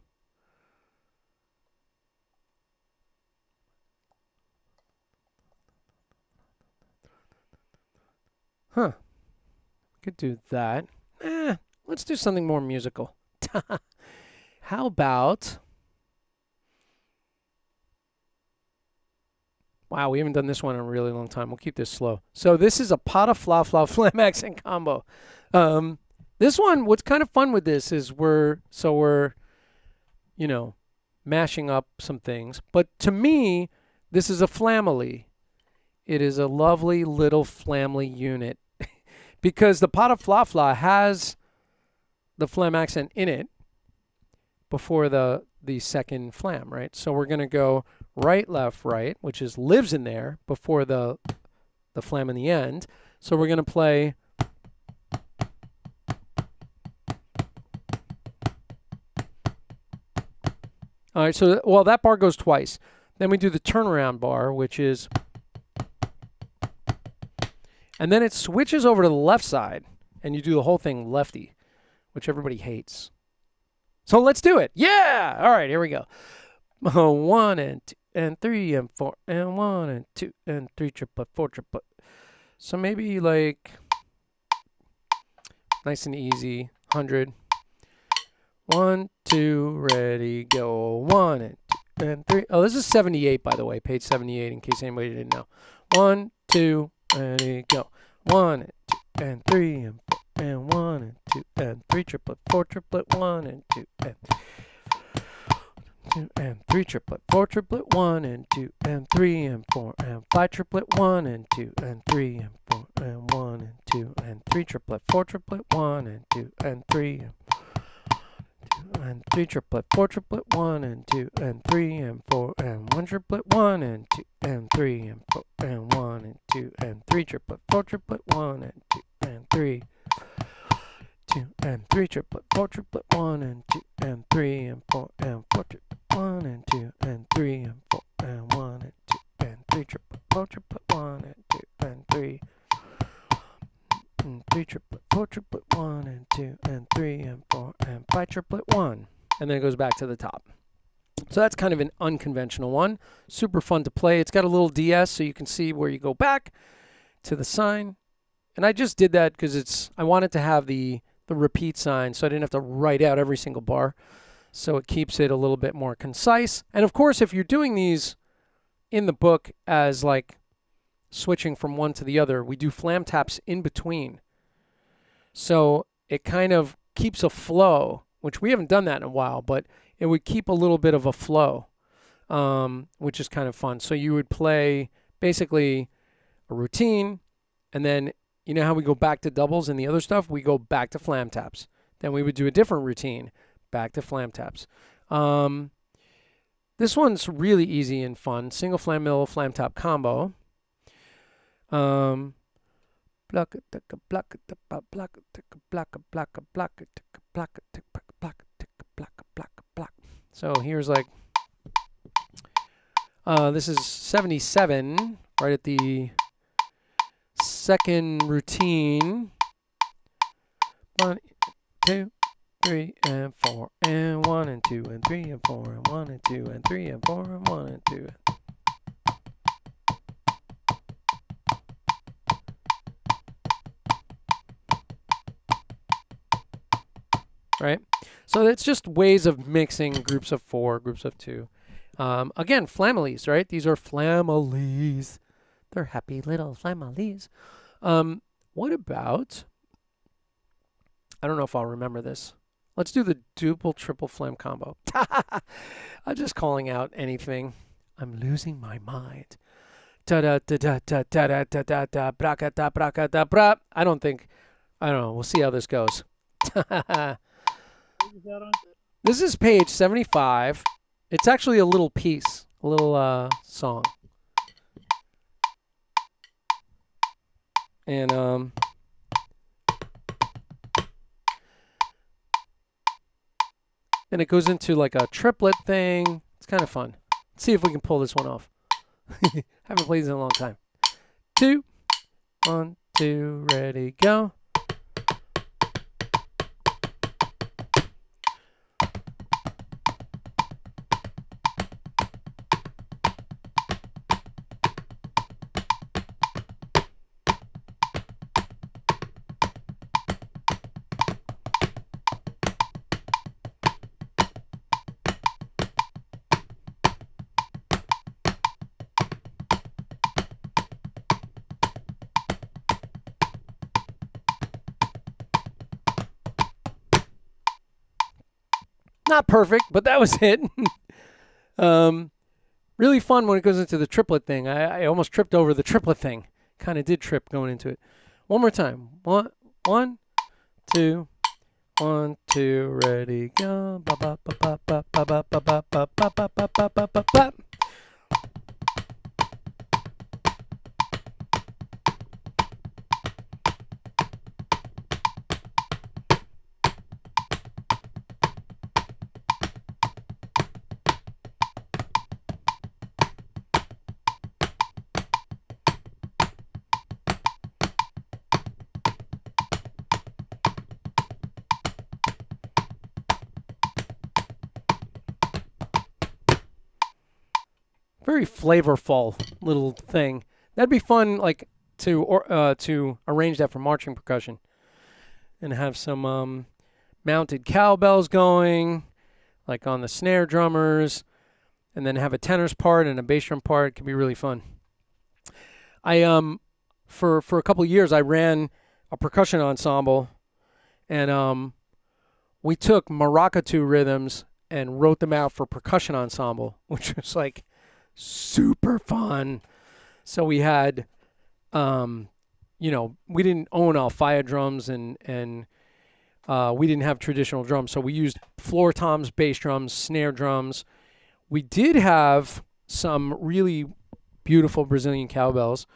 Speaker 1: could do that. Let's do something more musical. How about wow, we haven't done this one in a really long time. We'll keep this slow. So this is a pot of fla fla flam accent combo. This one, what's kind of fun with this is we're you know, mashing up some things. But to me, this is a flamily. It is a lovely little flamly unit because the pot of fla fla has the flam accent in it before the second flam, right? So we're going to go right, left, right, which is lives in there before the flam in the end. So we're going to play all right, so well, that bar goes twice. Then we do the turnaround bar, which is, and then it switches over to the left side, and you do the whole thing lefty, which everybody hates. So let's do it. Yeah! All right, here we go. 1 and 2 and 3 and 4 and 1 and 2 and 3 triplet, 4 triplet. So maybe like nice and easy, 100. 1, 2, ready, go. 1 and and 3. Oh, this is 78, by the way, page 78, in case anybody didn't know. 1, 2, ready, go. 1 and 2 and 3 and 4 and 1 and 2 and 3 triplet, 4 triplet, 1 and 2 and 2 and 3 triplet, 4 triplet, 1 and 2 and 3 and 4 and 5 triplet, 1 and 2 and 3 and 4 and 1 and 2 and 3 triplet, 4 triplet, 1 and 2 and 3 and 3 triplet, 4 triplet, 1 and 2 and 3 and 4 and 1 triplet, 1 and 2 and 3 and 4 and 1 and 2 and 3 triplet, 4 triplet, 1 and 2 and 3 2 and 3 triplet, 4 triplet, 1 and 2 and 3 and 4 and 4 triplet, 1 and 2 and 3 and 4 and 1 and 2 and 3 triplet, 4 triplet, 1 and 2 and 3 and 3 triplet, 4 triplet, 1 and 2 and 3 and 4 and 5 triplet, 1. And then it goes back to the top. So that's kind of an unconventional one. Super fun to play. It's got a little DS so you can see where you go back to the sign. And I just did that because I wanted to have the repeat sign so I didn't have to write out every single bar. So it keeps it a little bit more concise. And of course, if you're doing these in the book as like switching from one to the other, we do flam taps in between. So it kind of keeps a flow, which we haven't done that in a while, but it would keep a little bit of a flow, which is kind of fun. So you would play basically a routine, and then you know how we go back to doubles and the other stuff? We go back to flam taps. Then we would do a different routine, back to flam taps. This one's really easy and fun. Single flam middle flam tap combo. So here's like, this is 77, right at the second routine. 1, 2, 3 and 4 and 1 and 2 and 3 and 4 and 1 and 2 and 3 and 4 and 1 and 2. Right? So it's just ways of mixing groups of 4, groups of 2. Again, flamilies, right? These are flamilies. They're happy little flamilies. What about, I don't know if I'll remember this. Let's do the duple triple flam combo. I'm just calling out anything. I'm losing my mind. Da da da da da da da da da da braka da braka da bra. I don't know. We'll see how this goes. This is page 75. It's actually a little piece, a little song. And then it goes into like a triplet thing. It's kind of fun. Let's see if we can pull this one off. Haven't played this in a long time. 2, 1, 2, ready, go. Not perfect, but that was it. Really fun when it goes into the triplet thing. I almost tripped over the triplet thing. Kind of did trip going into it. One more time. 1, 2, 1, 2, ready, go. Ba ba ba ba ba ba ba ba ba ba ba ba ba ba ba ba. Very flavorful little thing. That'd be fun, like to arrange that for marching percussion, and have some mounted cowbells going, like on the snare drummers, and then have a tenors part and a bass drum part. It can be really fun. I for a couple of years I ran a percussion ensemble, and we took maracatu rhythms and wrote them out for percussion ensemble, which was like super fun. So we had, we didn't own Alfaya drums, and we didn't have traditional drums, so we used floor toms, bass drums, snare drums. We did have some really beautiful Brazilian cowbells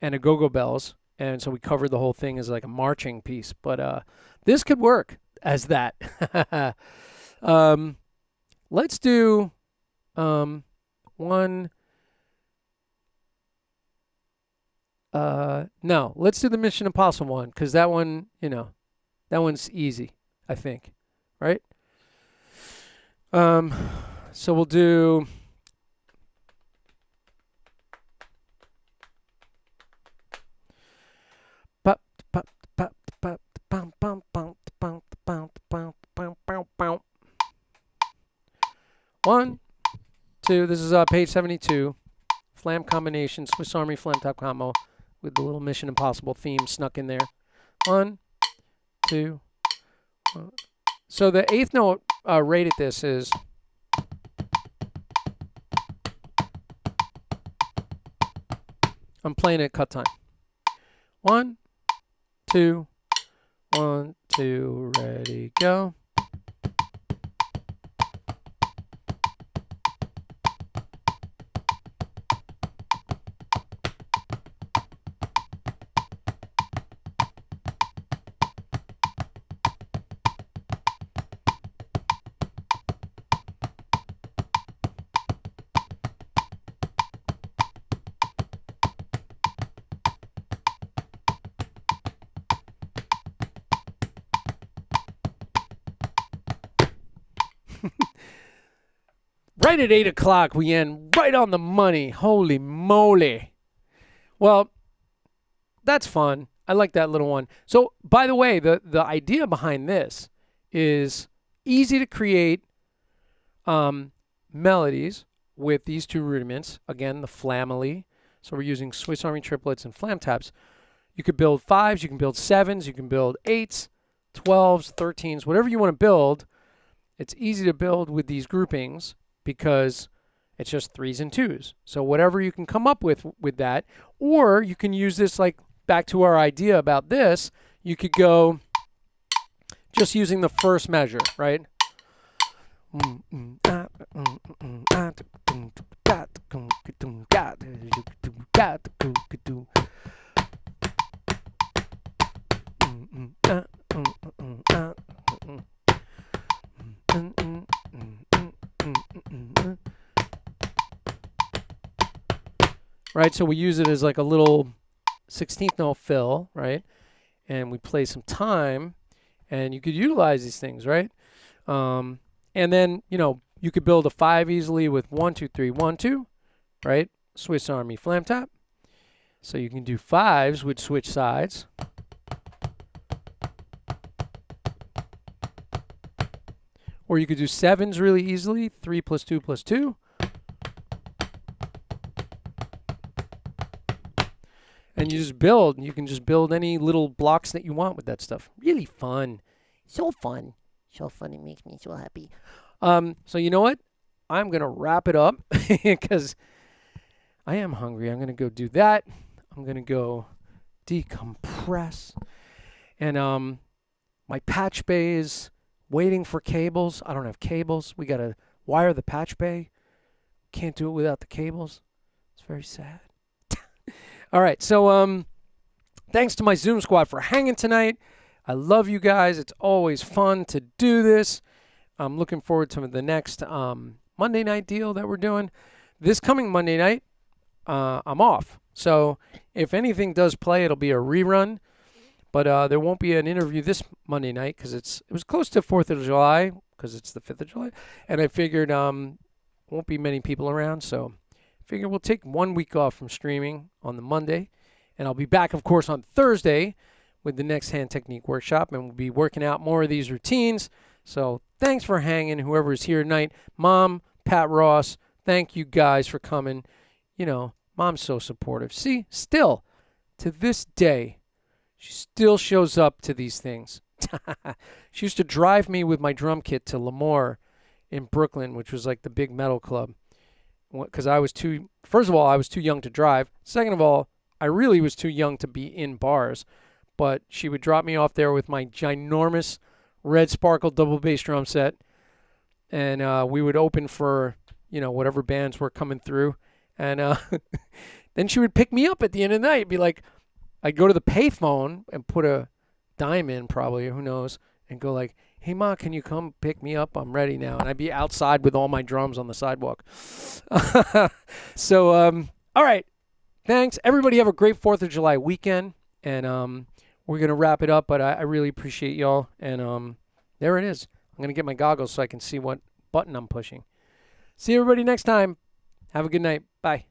Speaker 1: and go-go bells, and so we covered the whole thing as like a marching piece. But this could work as that. Let's do one. No, let's do the Mission Impossible one, because that one, that one's easy, I think, right? So we'll do. One, two. This is page 72. Flam combination, Swiss Army flam top combo with the little Mission Impossible theme snuck in there. One, two. So the eighth note rate at this is. I'm playing at cut time. 1, 2, 1, 2, ready, go. Right at 8 o'clock, we end right on the money. Holy moly. Well, that's fun. I like that little one. So, by the way, the idea behind this is easy to create melodies with these two rudiments. Again, the flamily. So we're using Swiss Army triplets and flam taps. You could build 5s, you can build 7s, you can build 8s, 12s, 13s, whatever you want to build. It's easy to build with these groupings, because it's just 3s and 2s. So whatever you can come up with that, or you can use this, like back to our idea about this, you could go just using the first measure, right? Right, so we use it as like a little 16th note fill, right? And we play some time, and you could utilize these things, right? And then, you could build a 5 easily with 1, 2, 3, 1, 2, right? Swiss Army flam tap. So you can do 5s with switch sides. Or you could do 7s really easily, 3 plus 2 plus 2. And you just build. You can just build any little blocks that you want with that stuff. Really fun.
Speaker 2: So fun. So fun. It makes me so happy.
Speaker 1: So you know what? I'm going to wrap it up because I am hungry. I'm going to go do that. I'm going to go decompress. And my patch bay is waiting for cables. I don't have cables. We got to wire the patch bay. Can't do it without the cables. It's very sad. All right, so thanks to my Zoom squad for hanging tonight. I love you guys. It's always fun to do this. I'm looking forward to the next Monday night deal that we're doing. This coming Monday night, I'm off. So if anything does play, it'll be a rerun. But there won't be an interview this Monday night because it was close to 4th of July because it's the 5th of July. And I figured won't be many people around, so figure we'll take 1 week off from streaming on the Monday, and I'll be back, of course, on Thursday with the next hand technique workshop, and we'll be working out more of these routines. So thanks for hanging, whoever is here tonight. Mom, Pat Ross, thank you guys for coming. You know, Mom's so supportive. See, still, to this day, she still shows up to these things. She used to drive me with my drum kit to Lemoore in Brooklyn, which was like the big metal club. Because first of all, I was too young to drive. Second of all, I really was too young to be in bars. But she would drop me off there with my ginormous red sparkle double bass drum set. And we would open for, whatever bands were coming through. And then she would pick me up at the end of the night. Be like, I'd go to the payphone and put a dime in, probably, who knows, and go like, hey, Ma, can you come pick me up? I'm ready now. And I'd be outside with all my drums on the sidewalk. So, all right. Thanks. Everybody have a great 4th of July weekend. And we're going to wrap it up, but I really appreciate y'all. And there it is. I'm going to get my goggles so I can see what button I'm pushing. See everybody next time. Have a good night. Bye.